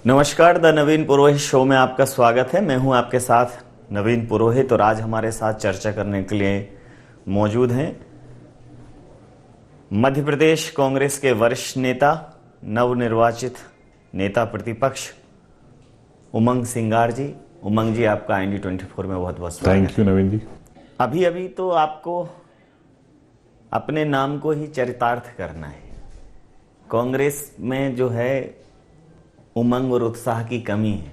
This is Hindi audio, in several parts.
नमस्कार, द नवीन पुरोहित शो में आपका स्वागत है। मैं हूं आपके साथ नवीन पुरोहित और आज हमारे साथ चर्चा करने के लिए मौजूद हैं मध्य प्रदेश कांग्रेस के वरिष्ठ नेता, नवनिर्वाचित नेता प्रतिपक्ष उमंग सिंगार जी। उमंग जी, आपका IND24 में बहुत बहुत स्वागत है। थैंक यू नवीन जी। अभी अभी तो आपको अपने नाम को ही चरितार्थ करना है। कांग्रेस में जो है उमंग और उत्साह की कमी है।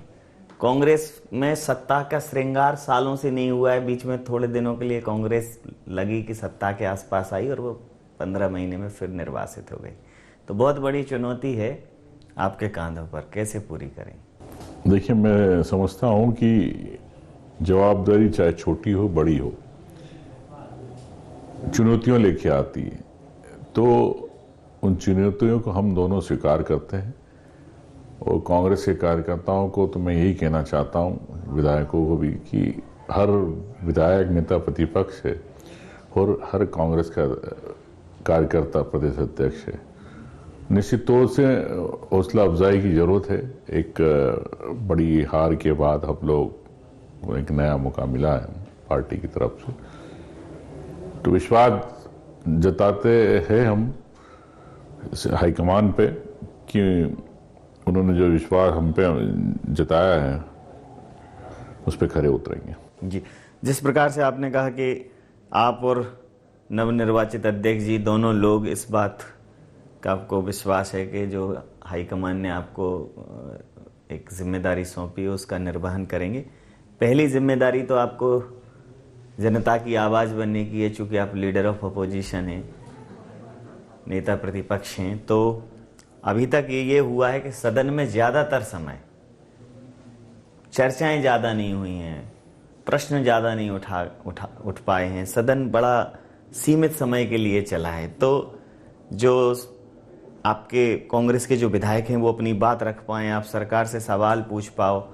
कांग्रेस में सत्ता का श्रृंगार सालों से नहीं हुआ है। बीच में थोड़े दिनों के लिए कांग्रेस लगी कि सत्ता के आसपास आई और वो 15 महीने में फिर निर्वासित हो गई। तो बहुत बड़ी चुनौती है आपके कांधों पर, कैसे पूरी करें? देखिए, मैं समझता हूं कि जवाबदारी चाहे छोटी हो बड़ी हो, चुनौतियां लेके आती है। तो उन चुनौतियों को हम दोनों स्वीकार करते हैं और कांग्रेस के कार्यकर्ताओं को तो मैं यही कहना चाहता हूं, विधायकों को भी, कि हर विधायक नेता प्रतिपक्ष है और हर कांग्रेस का कार्यकर्ता प्रदेश अध्यक्ष है। निश्चित तौर से हौसला अफजाई की जरूरत है। एक बड़ी हार के बाद हम लोग को एक नया मौका मिला है पार्टी की तरफ से, तो विश्वास जताते हैं हम हाईकमान पे कि उन्होंने जो विश्वास हम पे जताया है उस पे खरे उतरेंगे। जी, जिस प्रकार से आपने कहा कि आप और नवनिर्वाचित अध्यक्ष जी दोनों लोग इस बात का आपको विश्वास है कि जो हाईकमान ने आपको एक जिम्मेदारी सौंपी है उसका निर्वहन करेंगे। पहली जिम्मेदारी तो आपको जनता की आवाज़ बनने की है। चूँकि आप लीडर ऑफ अपोजिशन हैं, नेता प्रतिपक्ष हैं, तो अभी तक ये हुआ है कि सदन में ज़्यादातर समय चर्चाएं ज़्यादा नहीं हुई हैं, प्रश्न ज़्यादा नहीं उठ पाए हैं। सदन बड़ा सीमित समय के लिए चला है। तो जो आपके कांग्रेस के जो विधायक हैं वो अपनी बात रख पाएँ, आप सरकार से सवाल पूछ पाओ,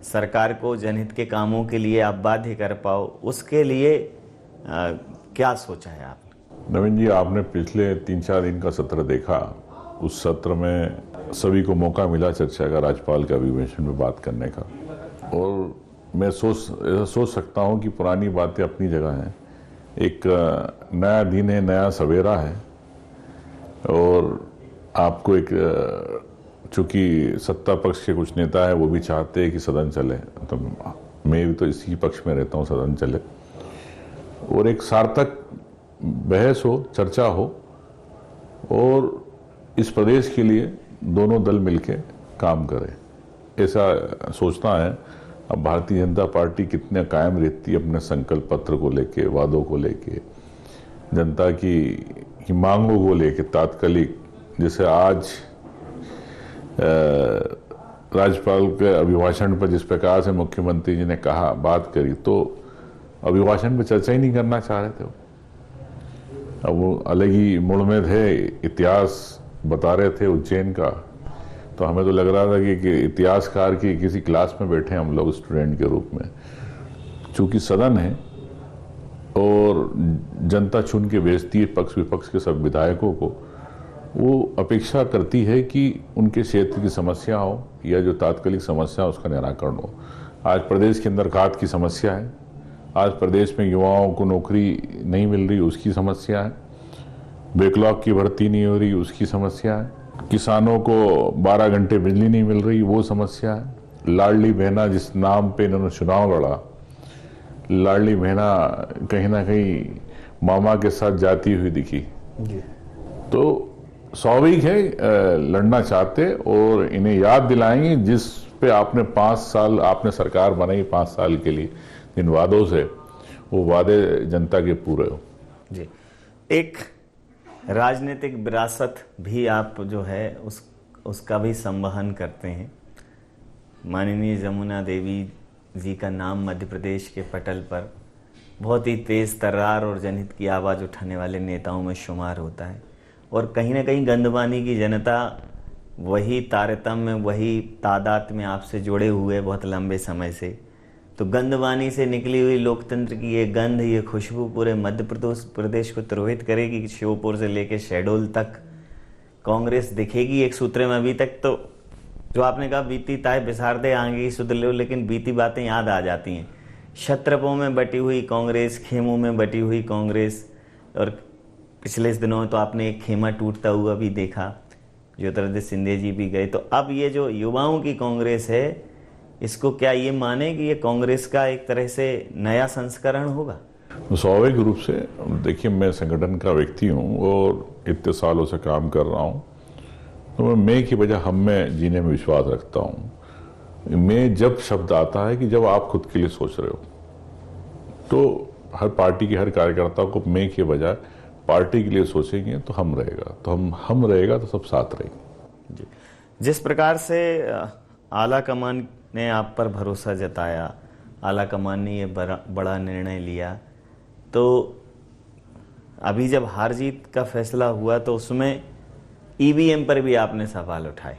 सरकार को जनहित के कामों के लिए आप बाध्य कर पाओ, उसके लिए क्या सोचा है आपने? नवीन जी, आपने पिछले 3-4 दिन का सत्र देखा। उस सत्र में सभी को मौका मिला चर्चा का, राज्यपाल के अभिभाषण में बात करने का, और मैं सोच सकता हूं कि पुरानी बातें अपनी जगह हैं। एक नया दिन है, नया सवेरा है, और आपको एक, चूंकि सत्ता पक्ष के कुछ नेता है वो भी चाहते हैं कि सदन चले, तो मैं भी तो इसी पक्ष में रहता हूं, सदन चले और एक सार्थक बहस हो, चर्चा हो, और इस प्रदेश के लिए दोनों दल मिलके काम करें, ऐसा सोचना है। अब भारतीय जनता पार्टी कितने कायम रहती है अपने संकल्प पत्र को लेके, वादों को लेके, जनता की मांगों को लेके तात्कालिक। जैसे आज राज्यपाल के अभिभाषण पर जिस प्रकार से मुख्यमंत्री जी ने कहा, बात करी, तो अभिभाषण पर चर्चा ही नहीं करना चाह रहे थे। अब वो अलग ही मूड में थे, इतिहास बता रहे थे उज्जैन का, तो हमें तो लग रहा था कि इतिहासकार की किसी क्लास में बैठे हम लोग स्टूडेंट के रूप में। चूंकि सदन है और जनता चुन के भेजती है पक्ष विपक्ष के सब विधायकों को, वो अपेक्षा करती है कि उनके क्षेत्र की समस्या हो या जो तात्कालिक समस्या उसका निराकरण हो। आज प्रदेश के अंदर खाद की समस्या है, आज प्रदेश में युवाओं को नौकरी नहीं मिल रही, उसकी समस्या है, बैकलॉग की भर्ती नहीं हो रही, उसकी समस्या है, किसानों को 12 घंटे बिजली नहीं मिल रही, वो समस्या है, लाडली बहना जिस नाम पे इन्होंने चुनाव लड़ा, लाडली बहना कहीं ना कहीं मामा के साथ जाती हुई दिखी। तो स्वाभाविक है लड़ना चाहते, और इन्हें याद दिलाएंगे जिस पे आपने 5 साल आपने सरकार बनाई, 5 साल के लिए जिन वादों से, वो वादे जनता के पूरे हो। जी, एक राजनीतिक विरासत भी आप जो है उसका भी संवहन करते हैं। माननीय जमुना देवी जी का नाम मध्य प्रदेश के पटल पर बहुत ही तेज तर्रार और जनहित की आवाज़ उठाने वाले नेताओं में शुमार होता है। और कहीं ना कहीं गंदवानी की जनता वही तारतम्य, वही तादाद में आपसे जुड़े हुए बहुत लंबे समय से। तो गंदवानी से निकली हुई लोकतंत्र की ये गंध, ये खुशबू पूरे मध्य प्रदेश को तिरोहित करेगी। श्योपुर से लेकर शहडोल तक कांग्रेस दिखेगी एक सूत्र में। अभी तक तो जो आपने कहा बीती ताय बिसार दे आगे सुध लो, लेकिन बीती बातें याद आ जाती हैं। क्षत्रपों में बटी हुई कांग्रेस, खेमों में बटी हुई कांग्रेस, और पिछले दिनों में तो आपने एक खेमा टूटता हुआ भी देखा, ज्योतिरादित्य सिंधिया जी भी गए। तो अब ये जो युवाओं की कांग्रेस है, इसको क्या ये माने कि ये कांग्रेस का एक तरह से नया संस्करण होगा? स्वाभाविक रूप से देखिए, मैं संगठन का व्यक्ति हूँ और इतने सालों से काम कर रहा हूँ, तो मैं की बजाय हम में जीने में विश्वास रखता हूँ। मैं जब शब्द आता है कि जब आप खुद के लिए सोच रहे हो, तो हर पार्टी के हर कार्यकर्ता को मैं के बजाय पार्टी के लिए सोचेंगे तो हम रहेगा, तो हम रहेगा तो सब साथ रहेंगे। जी, जिस प्रकार से आला कमान ने आप पर भरोसा जताया, आला कमान ने ये बड़ा निर्णय लिया, तो अभी जब हार जीत का फैसला हुआ तो उसमें ईवीएम पर भी आपने सवाल उठाए।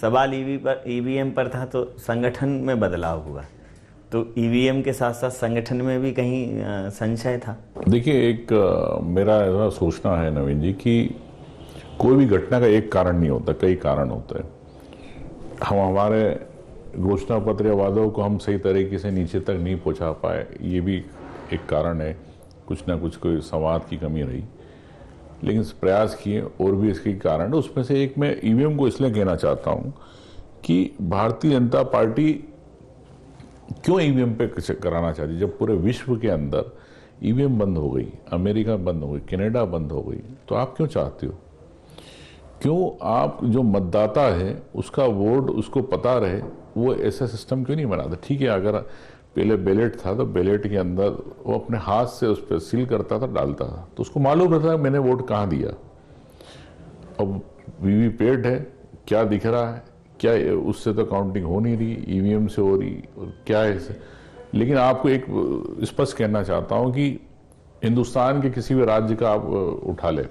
सवाल ईवीएम पर था तो संगठन में बदलाव हुआ, तो ईवीएम के साथ साथ संगठन में भी कहीं संशय था? देखिए, एक मेरा ऐसा सोचना है नवीन जी कि कोई भी घटना का एक कारण नहीं होता, कई कारण होते हैं। हम हमारे घोषणा पत्र या वादों को हम सही तरीके से नीचे तक नहीं पहुंचा पाए, ये भी एक कारण है। कुछ ना कुछ कोई संवाद की कमी रही, लेकिन प्रयास किए और भी इसके कारण है। उसमें से एक मैं ईवीएम को इसलिए कहना चाहता हूं कि भारतीय जनता पार्टी क्यों ईवीएम पे कराना चाहती? जब पूरे विश्व के अंदर ईवीएम बंद हो गई, अमेरिका बंद हो गई, कनाडा बंद हो गई, तो आप क्यों चाहते हो? क्यों आप जो मतदाता है उसका वोट उसको पता रहे, वो ऐसा सिस्टम क्यों नहीं बनाते? ठीक है, अगर पहले बैलेट था तो बैलेट के अंदर वो अपने हाथ से उस पर सील करता था, डालता था, तो उसको मालूम रहता है मैंने वोट कहाँ दिया। अब वीवीपैट है, क्या दिख रहा है, क्या उससे तो काउंटिंग हो नहीं रही, ईवीएम से हो रही, और क्या है इसे। लेकिन आपको एक स्पष्ट कहना चाहता हूं कि हिंदुस्तान के किसी भी राज्य का आप उठा ले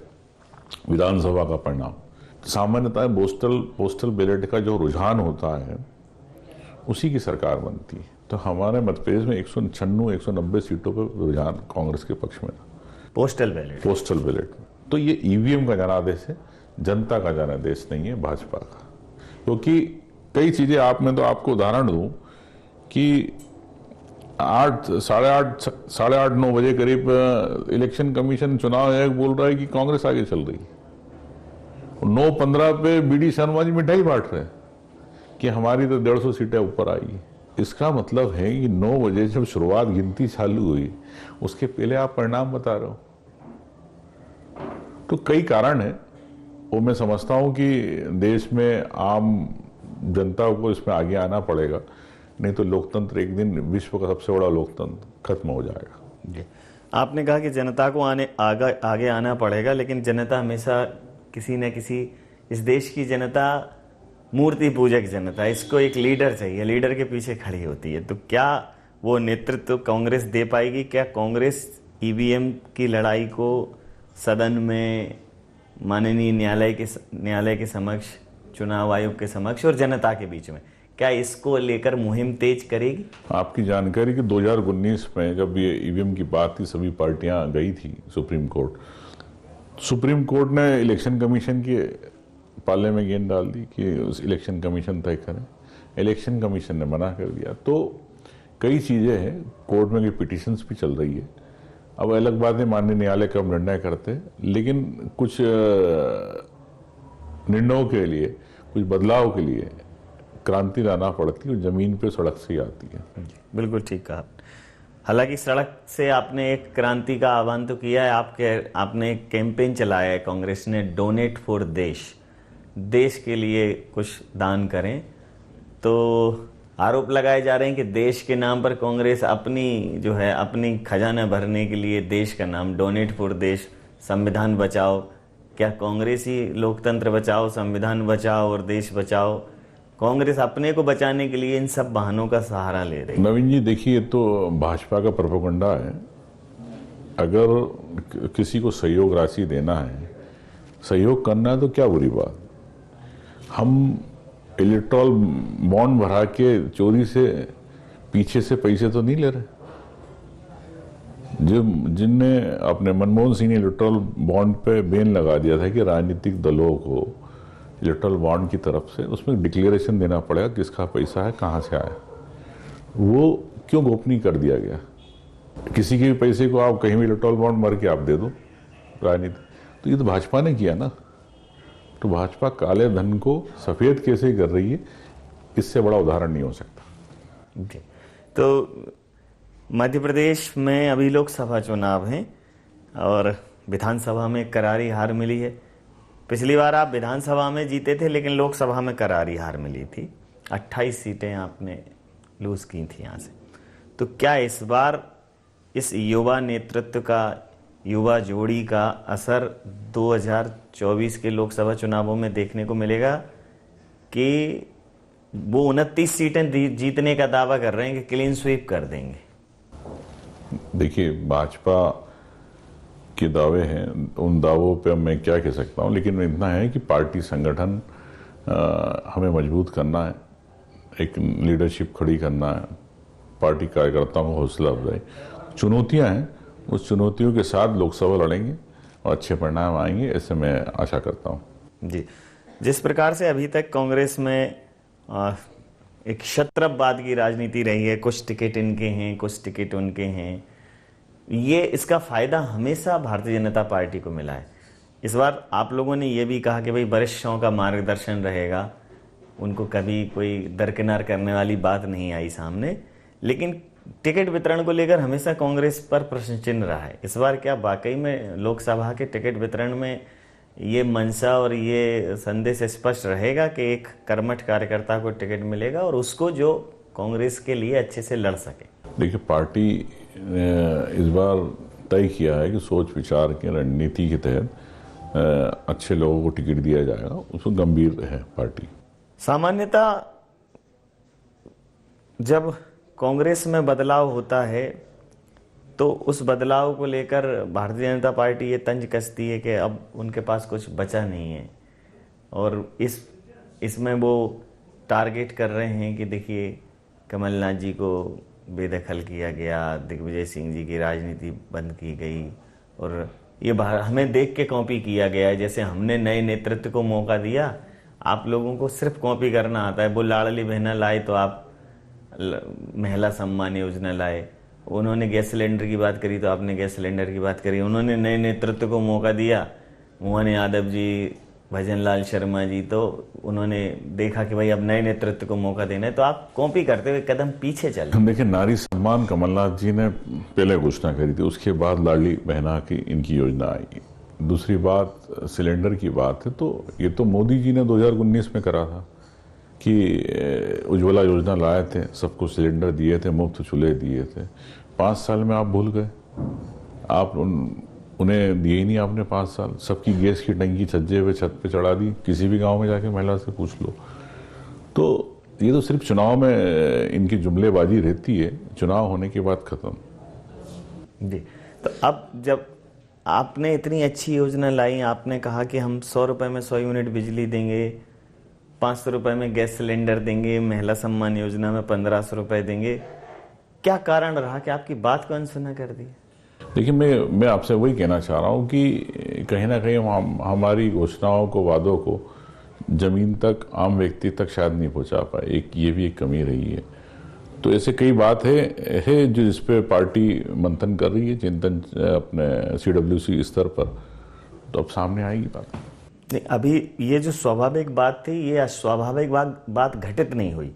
विधानसभा का परिणाम, सामान्यतः पोस्टल बैलेट का जो रुझान होता है उसी की सरकार बनती है। तो हमारे मध्य प्रदेश में 196-190 सीटों पर रुझान कांग्रेस के पक्ष में था, पोस्टल बैलेट में। तो ये ईवीएम का जनादेश है, जनता का जनादेश नहीं है भाजपा का। क्योंकि कई चीजें मैं तो आपको उदाहरण दूं कि 8:30-9 बजे करीब इलेक्शन कमीशन चुनाव आयोग बोल रहा है कि कांग्रेस आगे चल रही है। 9:15 पे बीडी शर्मा जी मिठाई बांट रहे हैं कि हमारी तो 150 सीटें ऊपर आई। इसका मतलब है कि 9 बजे जब शुरुआत गिनती चालू हुई, उसके पहले आप परिणाम बता रहे हो। तो कई कारण है, वो मैं समझता हूं कि देश में आम जनता को इसमें आगे आना पड़ेगा, नहीं तो लोकतंत्र एक दिन विश्व का सबसे बड़ा लोकतंत्र खत्म हो जाएगा। जी, आपने कहा कि जनता को आगे आना पड़ेगा, लेकिन जनता हमेशा किसी न किसी, इस देश की जनता मूर्ति पूजक जनता, इसको एक लीडर चाहिए, लीडर के पीछे खड़ी होती है। तो क्या वो नेतृत्व कांग्रेस दे पाएगी? क्या कांग्रेस ईवीएम की लड़ाई को सदन में, माननीय न्यायालय के समक्ष, चुनाव आयोग के समक्ष और जनता के बीच में, क्या इसको लेकर मुहिम तेज करेगी? आपकी जानकारी कि 2019 में जब ये ईवीएम की बात थी, सभी पार्टियां गई थी सुप्रीम कोर्ट ने इलेक्शन कमीशन के पाले में गेंद डाल दी कि उस इलेक्शन कमीशन तय करें। इलेक्शन कमीशन ने मना कर दिया। तो कई चीजें हैं, कोर्ट में कई पिटिशंस भी चल रही है। अब अलग बात है माननीय न्यायालय कब निर्णय करते हैं, लेकिन कुछ निर्णयों के लिए, कुछ बदलाव के लिए क्रांति लाना पड़ती है, और जमीन पे सड़क से ही आती है। बिल्कुल ठीक कहा। हालांकि सड़क से आपने एक क्रांति का आह्वान तो किया है, आपने एक कैंपेन चलाया है कांग्रेस ने, डोनेट फॉर देश के लिए कुछ दान करें। तो आरोप लगाए जा रहे हैं कि देश के नाम पर कांग्रेस अपनी खजाना भरने के लिए देश का नाम, डोनेट फॉर देश, संविधान बचाओ। क्या कांग्रेस ही लोकतंत्र बचाओ, संविधान बचाओ और देश बचाओ? कांग्रेस अपने को बचाने के लिए इन सब बहानों का सहारा ले रही है। नवीन जी देखिए, तो भाजपा का प्रोपेगेंडा है। अगर किसी को सहयोग राशि देना है, सहयोग करना है, तो क्या बुरी बात। हम इलेक्ट्रॉल बॉन्ड भरा के चोरी से पीछे से पैसे तो नहीं ले रहे। जिनने अपने मनमोहन सिंह ने इलेक्ट्रॉल बॉन्ड पे बैन लगा दिया था कि राजनीतिक दलों को इलेक्ट्रल बॉन्ड की तरफ से, उसमें डिक्लेरेशन देना पड़ेगा किसका पैसा है, कहाँ से आया। वो क्यों गोपनीय कर दिया गया? किसी के भी पैसे को आप कहीं भी इलेक्ट्रल बॉन्ड मर के आप दे दो राजनीति। तो ये तो भाजपा ने किया ना। तो भाजपा काले धन को सफेद कैसे कर रही है, इससे बड़ा उदाहरण नहीं हो सकता। जी, तो मध्य प्रदेश में अभी लोकसभा चुनाव हैं और विधानसभा में करारी हार मिली है। पिछली बार आप विधानसभा में जीते थे, लेकिन लोकसभा में करारी हार मिली थी। 28 सीटें आपने लूज की थी यहाँ से। तो क्या इस बार इस युवा नेतृत्व का, युवा जोड़ी का असर 2024 के लोकसभा चुनावों में देखने को मिलेगा कि वो 29 सीटें जीतने का दावा कर रहे हैं कि क्लीन स्वीप कर देंगे? देखिए, भाजपा के दावे हैं, उन दावों पे मैं क्या कह सकता हूं, लेकिन इतना है कि पार्टी संगठन हमें मजबूत करना है, एक लीडरशिप खड़ी करना है, पार्टी कार्यकर्ताओं को हौसला अफजाई, चुनौतियां हैं, उस चुनौतियों के साथ लोकसभा लड़ेंगे और अच्छे परिणाम आएंगे, ऐसे मैं आशा करता हूं। जी, जिस प्रकार से अभी तक कांग्रेस में एक शत्रपवाद की राजनीति रही है, कुछ टिकट इनके हैं, कुछ टिकट उनके हैं, ये इसका फायदा हमेशा भारतीय जनता पार्टी को मिला है। इस बार आप लोगों ने ये भी कहा कि भाई वरिष्ठों का मार्गदर्शन रहेगा, उनको कभी कोई दरकिनार करने वाली बात नहीं आई सामने, लेकिन टिकट वितरण को लेकर हमेशा कांग्रेस पर प्रश्न चिन्ह रहा है। इस बार क्या वाकई में लोकसभा के टिकट वितरण में ये मंशा और ये संदेश स्पष्ट रहेगा कि एक कर्मठ कार्यकर्ता को टिकट मिलेगा और उसको जो कांग्रेस के लिए अच्छे से लड़ सके? देखिए, पार्टी ने इस बार तय किया है कि सोच विचार की रणनीति के तहत अच्छे लोगों को टिकट दिया जाएगा, उसको गंभीर है पार्टी। सामान्यतः जब कांग्रेस में बदलाव होता है तो उस बदलाव को लेकर भारतीय जनता पार्टी ये तंज कसती है कि अब उनके पास कुछ बचा नहीं है, और इसमें वो टारगेट कर रहे हैं कि देखिए कमलनाथ जी को बेदखल किया गया, दिग्विजय सिंह जी की राजनीति बंद की गई, और ये हमें देख के कॉपी किया गया है। जैसे हमने नए नेतृत्व को मौका दिया, आप लोगों को सिर्फ कॉपी करना आता है। वो लाडली बहना लाए तो आप महिला सम्मान योजना लाए, उन्होंने गैस सिलेंडर की बात करी तो आपने गैस सिलेंडर की बात करी, उन्होंने नए नेतृत्व को मौका दिया, मोहन यादव जी, भजन लाल शर्मा जी, तो उन्होंने देखा कि भाई अब नए नेतृत्व को मौका देना है, तो आप कॉपी करते हुए कदम पीछे चले। देखिए, नारी सम्मान कमलनाथ जी ने पहले घोषणा करी थी, उसके बाद लाडली बहना की इनकी योजना आई। दूसरी बात सिलेंडर की बात है, तो ये तो मोदी जी ने 2019 में करा था कि उज्ज्वला योजना लाए थे, सबको सिलेंडर दिए थे, मुफ्त चूल्हे दिए थे। 5 साल में आप भूल गए, आप उन्हें दिए ही नहीं आपने 5 साल। सबकी गैस की टंकी छज्जे पे छत पे चढ़ा दी, किसी भी गांव में जाके महिला से पूछ लो। तो ये तो सिर्फ चुनाव में इनकी जुमलेबाजी रहती है, चुनाव होने के बाद खत्म। जी, तो अब जब आपने इतनी अच्छी योजना लाई, आपने कहा कि हम 100 रुपये में 100 यूनिट बिजली देंगे, 500 रुपये में गैस सिलेंडर देंगे, महिला सम्मान योजना में 1500 रुपये देंगे, क्या कारण रहा कि आपकी बात को अनसुना कर दी? देखिए, मैं आपसे वही कहना चाह रहा हूँ कि कहीं ना कहीं हमारी घोषणाओं को, वादों को जमीन तक, आम व्यक्ति तक शायद नहीं पहुँचा पाए। एक ये भी एक कमी रही है। तो ऐसे कई बात है जो जिस पे पार्टी मंथन कर रही है, चिंतन अपने CWC स्तर पर, तो अब सामने आएगी बात। नहीं, अभी ये जो स्वाभाविक बात थी, ये अस्वाभाविक बात घटित नहीं हुई,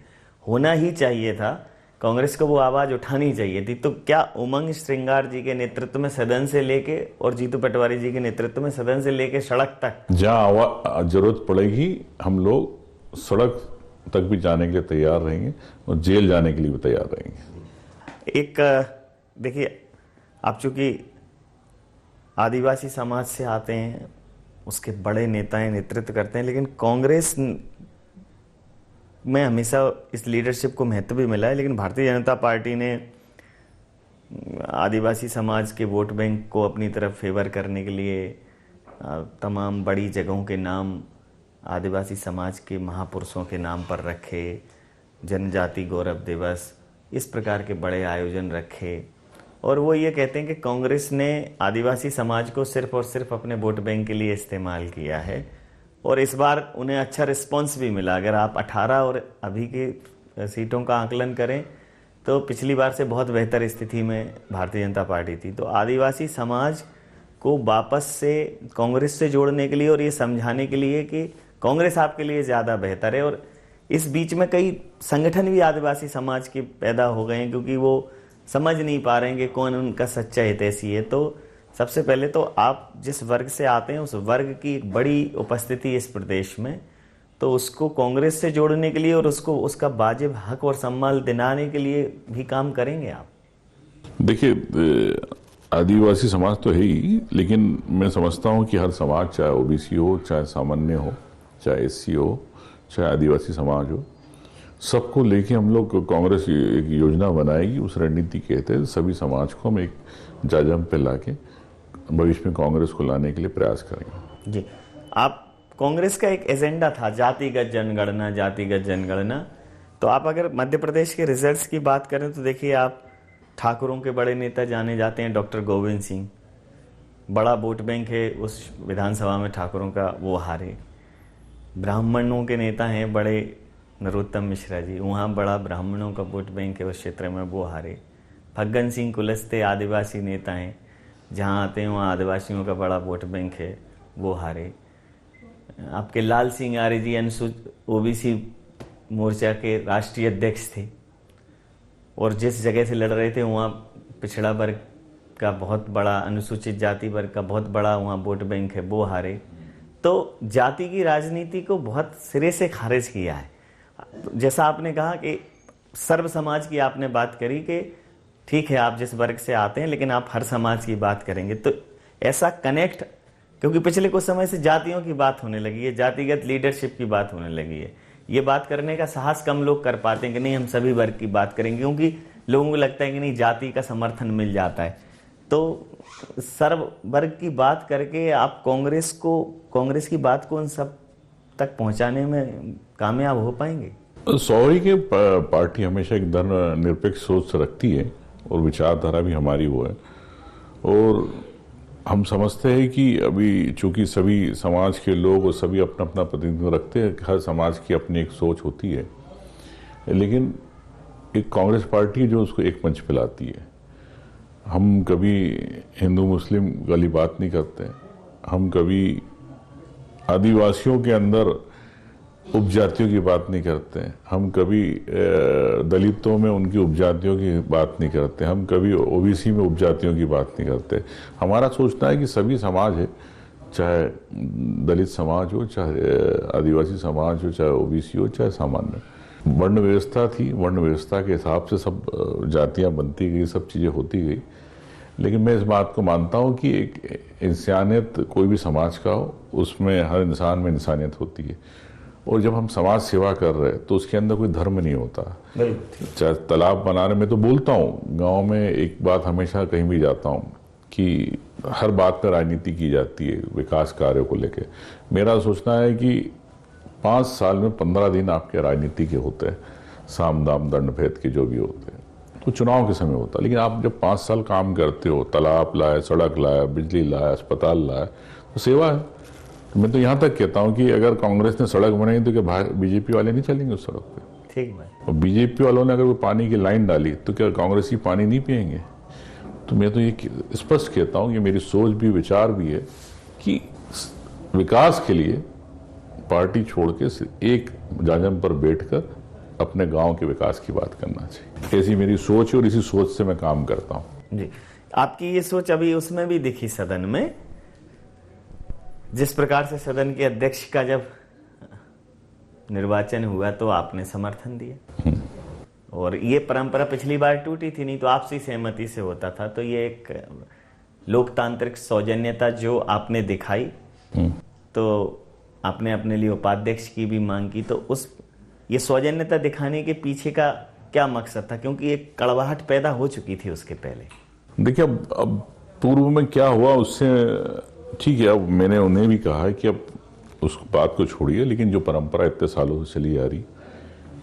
होना ही चाहिए था। कांग्रेस को वो आवाज उठानी चाहिए थी। तो क्या उमंग श्रृंगार जी के नेतृत्व में सदन से लेके और जीतू पटवारी जी के नेतृत्व में सदन से लेके सड़क तक, जहां जरूरत पड़ेगी हम लोग सड़क तक भी जाने के लिए तैयार रहेंगे और जेल जाने के लिए भी तैयार रहेंगे। एक देखिए, आप चूंकि आदिवासी समाज से आते हैं, उसके बड़े नेताएं नेतृत्व करते हैं, लेकिन कांग्रेस में हमेशा इस लीडरशिप को महत्व भी मिला है। लेकिन भारतीय जनता पार्टी ने आदिवासी समाज के वोट बैंक को अपनी तरफ फेवर करने के लिए तमाम बड़ी जगहों के नाम आदिवासी समाज के महापुरुषों के नाम पर रखे, जनजाति गौरव दिवस, इस प्रकार के बड़े आयोजन रखे, और वो ये कहते हैं कि कांग्रेस ने आदिवासी समाज को सिर्फ और सिर्फ अपने वोट बैंक के लिए इस्तेमाल किया है और इस बार उन्हें अच्छा रिस्पांस भी मिला। अगर आप 18 और अभी के सीटों का आकलन करें तो पिछली बार से बहुत बेहतर स्थिति में भारतीय जनता पार्टी थी। तो आदिवासी समाज को वापस से कांग्रेस से जोड़ने के लिए और ये समझाने के लिए कि कांग्रेस आपके लिए ज़्यादा बेहतर है, और इस बीच में कई संगठन भी आदिवासी समाज के पैदा हो गए हैं क्योंकि वो समझ नहीं पा रहे हैं कि कौन उनका सच्चा हितैषी है। तो सबसे पहले तो आप जिस वर्ग से आते हैं उस वर्ग की एक बड़ी उपस्थिति इस प्रदेश में, तो उसको कांग्रेस से जोड़ने के लिए और उसको उसका वाजिब हक और सम्मान दिलाने के लिए भी काम करेंगे आप? देखिए, आदिवासी समाज तो है ही, लेकिन मैं समझता हूँ कि हर समाज, चाहे ओबीसी हो, चाहे सामान्य हो, चाहे एससी हो, चाहे आदिवासी समाज हो, सबको लेके हम लोग कांग्रेस एक योजना बनाएगी। उस रणनीति के तहत सभी समाज को हम एक जाजम पे लाके भविष्य में कांग्रेस को लाने के लिए प्रयास करेंगे। जी, आप कांग्रेस का एक एजेंडा था जातिगत जनगणना, जातिगत जनगणना। तो आप अगर मध्य प्रदेश के रिजल्ट्स की बात करें तो देखिए, आप ठाकुरों के बड़े नेता जाने जाते हैं डॉक्टर गोविंद सिंह, बड़ा वोट बैंक है उस विधानसभा में ठाकुरों का, वो हारे। ब्राह्मणों के नेता हैं बड़े नरोत्तम मिश्रा जी, वहाँ बड़ा ब्राह्मणों का वोट बैंक है उस क्षेत्र में, वो हारे। फग्गन सिंह कुलस्ते आदिवासी नेता हैं, जहाँ आते हैं वहाँ आदिवासियों का बड़ा वोट बैंक है, वो हारे। आपके लाल सिंह आर्य जी अनुसूचित ओबीसी मोर्चा के राष्ट्रीय अध्यक्ष थे और जिस जगह से लड़ रहे थे वहाँ पिछड़ा वर्ग का बहुत बड़ा, अनुसूचित जाति वर्ग का बहुत बड़ा वहाँ वोट बैंक है, वो हारे। तो जाति की राजनीति को बहुत सिरे से खारिज किया है। जैसा आपने कहा कि सर्व समाज की आपने बात करी कि ठीक है आप जिस वर्ग से आते हैं लेकिन आप हर समाज की बात करेंगे, तो ऐसा कनेक्ट, क्योंकि पिछले कुछ समय से जातियों की बात होने लगी है, जातिगत लीडरशिप की बात होने लगी है। ये बात करने का साहस कम लोग कर पाते हैं कि नहीं हम सभी वर्ग की बात करेंगे, क्योंकि लोगों को लगता है कि नहीं जाति का समर्थन मिल जाता है। तो सर्व वर्ग की बात करके आप कांग्रेस की बात को उन सब तक पहुंचाने में कामयाब हो पाएंगे? स्वाभाविक है, पार्टी हमेशा एक धर्मनिरपेक्ष सोच रखती है और विचारधारा भी हमारी वो है। और हम समझते हैं कि अभी चूंकि सभी समाज के लोग और सभी अपना अपना प्रतिनिधित्व रखते हैं, हर समाज की अपनी एक सोच होती है, लेकिन एक कांग्रेस पार्टी जो उसको एक मंच पे लाती है। हम कभी हिंदू मुस्लिम वाली बात नहीं करते, हम कभी आदिवासियों के अंदर उपजातियों की बात नहीं करते, हम कभी दलितों में उनकी उपजातियों की बात नहीं करते, हम कभी ओबीसी में उपजातियों की बात नहीं करते। हमारा सोचना है कि सभी समाज है, चाहे दलित समाज हो, चाहे आदिवासी समाज हो, चाहे ओबीसी हो, चाहे सामान्य। वर्ण व्यवस्था थी, वर्ण व्यवस्था के हिसाब से सब जातियां बनती गई, सब चीज़ें होती गई। लेकिन मैं इस बात को मानता हूँ कि एक इंसानियत कोई भी समाज का हो, उसमें हर इंसान में इंसानियत होती है। और जब हम समाज सेवा कर रहे हैं तो उसके अंदर कोई धर्म नहीं होता। चाहे तालाब बनाने में तो बोलता हूँ, गांव में एक बात हमेशा कहीं भी जाता हूँ कि हर बात पर राजनीति की जाती है विकास कार्यों को लेकर। मेरा सोचना है कि 5 साल में 15 दिन आपके राजनीति के होते हैं, साम दाम दंड भेद के जो भी होते हैं, तो चुनाव के समय होता है। लेकिन आप जब 5 साल काम करते हो, तालाब लाए, सड़क लाया, बिजली लाया, अस्पताल लाया, तो सेवा है। मैं तो यहाँ तक कहता हूँ कि अगर कांग्रेस ने सड़क बनाई तो क्या बीजेपी वाले नहीं चलेंगे उस सड़क पे? ठीक है। और बीजेपी वालों ने अगर कोई पानी की लाइन डाली तो क्या कांग्रेसी पानी नहीं पिएंगे? तो मैं तो ये स्पष्ट कहता हूँ कि मेरी सोच भी, विचार भी है कि विकास के लिए पार्टी छोड़ के सिर्फ एक जाजम पर बैठकर अपने गांव के विकास की बात करना चाहिए। ऐसी मेरी सोच है और इसी सोच से मैं काम करता हूँ। जी, आपकी ये सोच अभी उसमें भी दिखी सदन में, जिस प्रकार से सदन के अध्यक्ष का जब निर्वाचन हुआ तो आपने समर्थन दिया, और ये परंपरा पिछली बार टूटी थी, नहीं तो आपसी सहमति से होता था। तो ये एक लोकतांत्रिक सौजन्यता जो आपने दिखाई, तो आपने अपने लिए उपाध्यक्ष की भी मांग की, तो ये सौजन्यता दिखाने के पीछे का क्या मकसद था? क्योंकि एक कड़वाहट पैदा हो चुकी थी उसके पहले। देखिए, अब पूर्व में क्या हुआ उससे ठीक है, अब मैंने उन्हें भी कहा है कि अब उस बात को छोड़िए, लेकिन जो परंपरा इतने सालों से चली आ रही,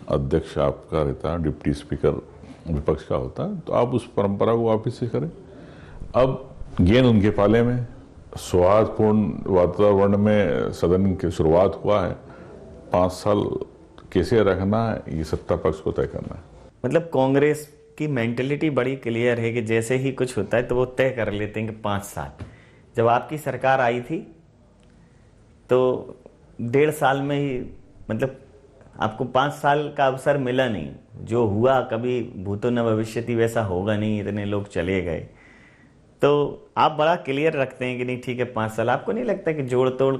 अध्यक्ष आपका रहता है, डिप्टी स्पीकर विपक्ष का होता है, तो आप उस परंपरा को वापस से करें। अब गेंद उनके पाले में, सौहार्दपूर्ण वातावरण में सदन की शुरुआत हुआ है। 5 साल कैसे रखना है ये सत्ता पक्ष को तय करना है। मतलब कांग्रेस की मेंटेलिटी बड़ी क्लियर है कि जैसे ही कुछ होता है तो वो तय कर लेते हैं कि 5 साल। जब आपकी सरकार आई थी तो 1.5 साल में ही, मतलब आपको 5 साल का अवसर मिला नहीं। जो हुआ कभी भूतो न भविष्यति वैसा होगा नहीं, इतने लोग चले गए। तो आप बड़ा क्लियर रखते हैं कि नहीं ठीक है 5 साल। आपको नहीं लगता कि जोड़ तोड़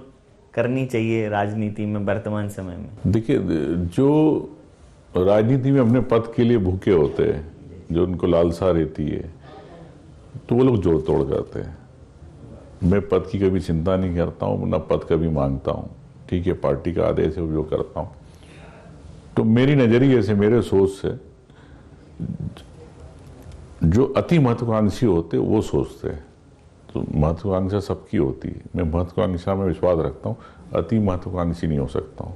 करनी चाहिए राजनीति में वर्तमान समय में? देखिए, जो राजनीति में अपने पद के लिए भूखे होते हैं, जो उनको लालसा रहती है, तो वो लोग जोड़ तोड़ करते हैं। मैं पद की कभी चिंता नहीं करता हूँ, ना पद कभी मांगता हूँ। ठीक है, पार्टी का आदेश है, जो करता हूँ। तो मेरी नजरिए से, मेरे सोच से, जो अति महत्वाकांक्षी होते वो सोचते हैं। तो महत्वाकांक्षा सबकी होती है। मैं महत्वाकांक्षा में विश्वास रखता हूँ, अति महत्वाकांक्षी नहीं हो सकता हूँ।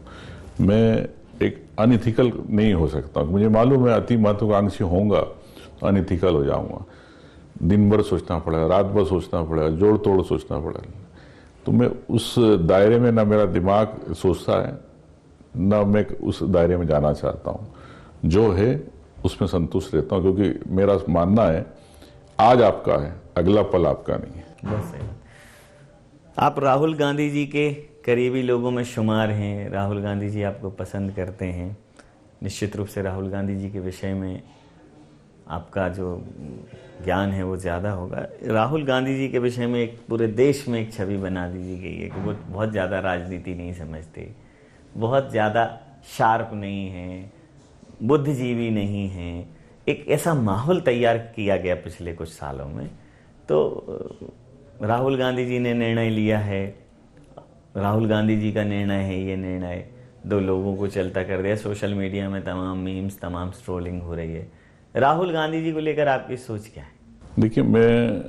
मैं एक अनइथिकल नहीं हो सकता। मुझे मालूम है अति महत्वाकांक्षी होऊंगा तो अनइथिकल हो जाऊंगा। दिन भर सोचना पड़ेगा, रात भर सोचना पड़ेगा, जोड़ तोड़ सोचना पड़ेगा। तो मैं उस दायरे में ना मेरा दिमाग सोचता है, ना मैं उस दायरे में जाना चाहता हूँ। जो है उसमें संतुष्ट रहता हूँ, क्योंकि मेरा मानना है आज आपका है, अगला पल आपका नहीं है। बस है। आप राहुल गांधी जी के करीबी लोगों में शुमार हैं। राहुल गांधी जी आपको पसंद करते हैं। निश्चित रूप से राहुल गांधी जी के विषय में आपका जो ज्ञान है वो ज़्यादा होगा। राहुल गांधी जी के विषय में एक पूरे देश में एक छवि बना दी गई है कि वो बहुत ज़्यादा राजनीति नहीं समझते, बहुत ज़्यादा शार्प नहीं हैं, बुद्धिजीवी नहीं हैं। एक ऐसा माहौल तैयार किया गया पिछले कुछ सालों में। तो राहुल गांधी जी ने निर्णय लिया है, राहुल गांधी जी का निर्णय है, ये निर्णय 2 लोगों को चलता कर दिया। सोशल मीडिया में तमाम मीम्स, तमाम स्ट्रोलिंग हो रही है। राहुल गांधी जी को लेकर आपकी सोच क्या है? देखिए, मैं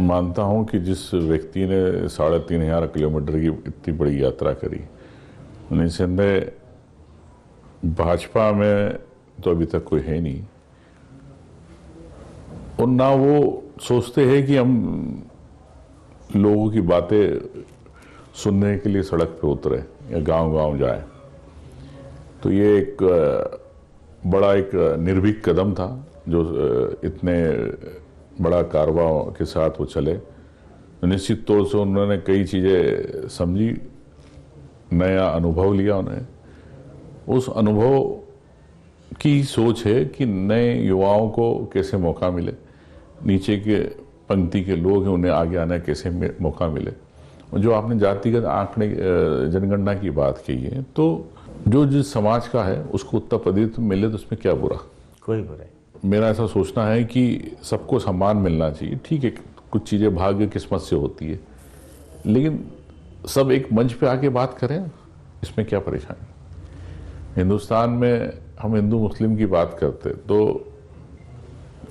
मानता हूं कि जिस व्यक्ति ने 3500 किलोमीटर की इतनी बड़ी यात्रा करी, निसंदेह भाजपा में तो अभी तक कोई है नहीं, और ना वो सोचते हैं कि हम लोगों की बातें सुनने के लिए सड़क पे उतरे या गांव-गांव जाए। तो ये एक बड़ा एक निर्भीक कदम था, जो इतने बड़ा कारवा के साथ वो चले। निश्चित तौर से उन्होंने कई चीज़ें समझी, नया अनुभव लिया उन्हें। उस अनुभव की सोच है कि नए युवाओं को कैसे मौका मिले, नीचे के पंक्ति के लोग हैं उन्हें आगे आने कैसे मौका मिले। और जो आपने जातिगत आंकड़े, जनगणना की बात की है, तो जो जिस समाज का है उसको उत्तर प्रदेश मिले तो उसमें क्या बुरा? कोई बुरा नहीं। मेरा ऐसा सोचना है कि सबको सम्मान मिलना चाहिए। ठीक है, कुछ चीज़ें भाग्य किस्मत से होती है, लेकिन सब एक मंच पे आके बात करें, इसमें क्या परेशानी? हिंदुस्तान में हम हिंदू मुस्लिम की बात करते तो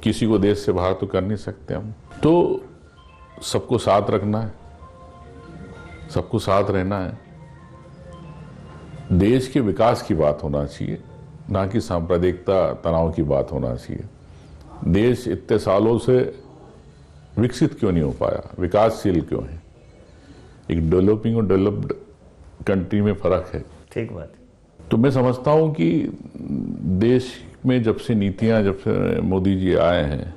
किसी को देश से बाहर तो कर नहीं सकते हम। तो सबको साथ रखना है, सबको साथ रहना है। देश के विकास की बात होना चाहिए, ना कि सांप्रदायिकता तनाव की बात होना चाहिए। देश इतने सालों से विकसित क्यों नहीं हो पाया, विकासशील क्यों है? एक डेवलपिंग और डेवलप्ड कंट्री में फर्क है। ठीक बात। तो मैं समझता हूं कि देश में जब से नीतियां, जब से मोदी जी आए हैं,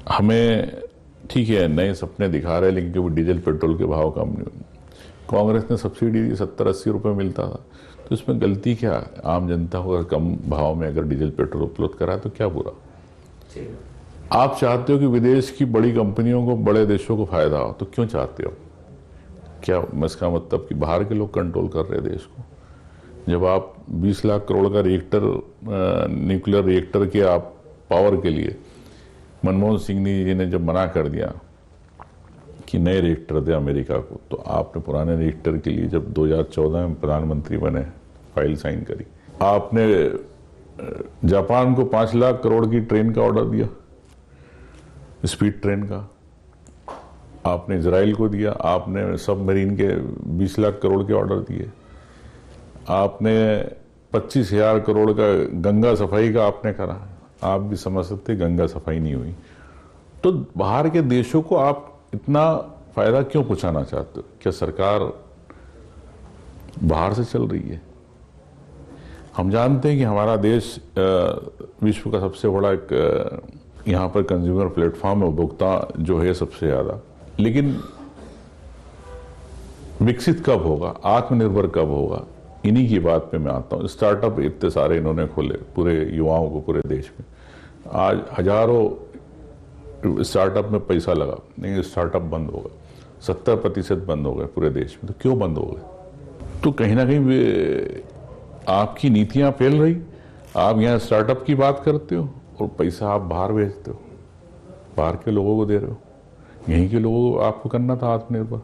हमें ठीक है नए सपने दिखा रहे हैं, लेकिन क्योंकि डीजल पेट्रोल के भाव कम नहीं हुए। कांग्रेस ने सब्सिडी दी, 70-80 रुपए मिलता था, तो इसमें गलती क्या? आम जनता को अगर कम भाव में अगर डीजल पेट्रोल उपलब्ध कराए तो क्या बुरा? आप चाहते हो कि विदेश की बड़ी कंपनियों को, बड़े देशों को फायदा हो, तो क्यों चाहते हो? क्या इसका मतलब कि बाहर के लोग कंट्रोल कर रहे हैं देश को? जब आप 20 लाख करोड़ का रिएक्टर, न्यूक्लियर रिएक्टर के आप पावर के लिए मनमोहन सिंह जी ने जब मना कर दिया कि नए रिएक्टर दे अमेरिका को, तो आपने पुराने रिएक्टर के लिए जब 2014 में प्रधानमंत्री बने फाइल साइन करी। आपने जापान को 5 लाख करोड़ की ट्रेन का ऑर्डर दिया, स्पीड ट्रेन का। आपने इजराइल को दिया, आपने सबमरीन के 20 लाख करोड़ के ऑर्डर दिए। आपने 25,000 करोड़ का गंगा सफाई का आपने करा। आप भी समझ सकते गंगा सफाई नहीं हुई। तो बाहर के देशों को आप इतना फायदा क्यों पहुंचाना चाहते हो? क्या सरकार बाहर से चल रही है? हम जानते हैं कि हमारा देश विश्व का सबसे बड़ा एक यहाँ पर कंज्यूमर प्लेटफॉर्म है, उपभोक्ता जो है सबसे ज्यादा, लेकिन विकसित कब होगा, आत्मनिर्भर कब होगा, इन्हीं की बात पे मैं आता हूँ। स्टार्टअप इतने सारे इन्होंने खोले पूरे युवाओं को, पूरे देश में। आज हजारों स्टार्टअप में पैसा लगा, लेकिन स्टार्टअप बंद हो गए, 70% बंद हो गए पूरे देश में। तो क्यों बंद हो गए? तो कहीं ना कहीं आपकी नीतियां फैल रही, आप यहाँ स्टार्टअप की बात करते हो और पैसा आप बाहर भेजते हो, बाहर के लोगों को दे रहे हो। यहीं के लोगों को आपको करना था आत्मनिर्भर।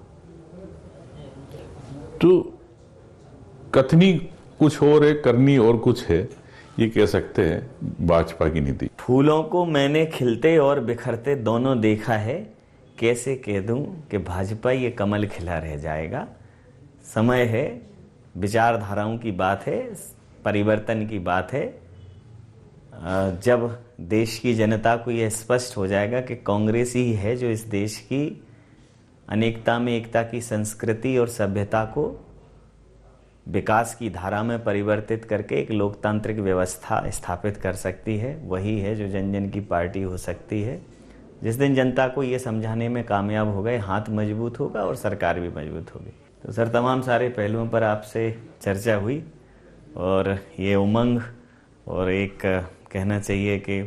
तो कथनी कुछ और है, करनी और कुछ है, ये कह सकते हैं भाजपा की नीति। फूलों को मैंने खिलते और बिखरते दोनों देखा है, कैसे कह दूं कि भाजपा ये कमल खिला रह जाएगा। समय है, विचारधाराओं की बात है, परिवर्तन की बात है। जब देश की जनता को यह स्पष्ट हो जाएगा कि कांग्रेस ही है जो इस देश की अनेकता में एकता की संस्कृति और सभ्यता को विकास की धारा में परिवर्तित करके एक लोकतांत्रिक व्यवस्था स्थापित कर सकती है, वही है जो जन जन की पार्टी हो सकती है। जिस दिन जनता को ये समझाने में कामयाब हो गए, हाथ मजबूत होगा और सरकार भी मजबूत होगी। तो सर, तमाम सारे पहलुओं पर आपसे चर्चा हुई और ये उमंग और एक कहना चाहिए कि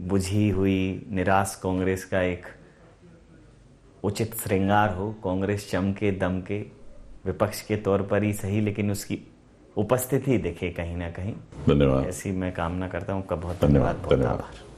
बुझी हुई निराश कांग्रेस का एक उचित श्रृंगार हो। कांग्रेस चमके दमके, विपक्ष के तौर पर ही सही, लेकिन उसकी उपस्थिति दिखे कहीं ना कहीं। धन्यवाद। ऐसी मैं कामना करता हूँ। आपका बहुत धन्यवाद, बहुत आभार।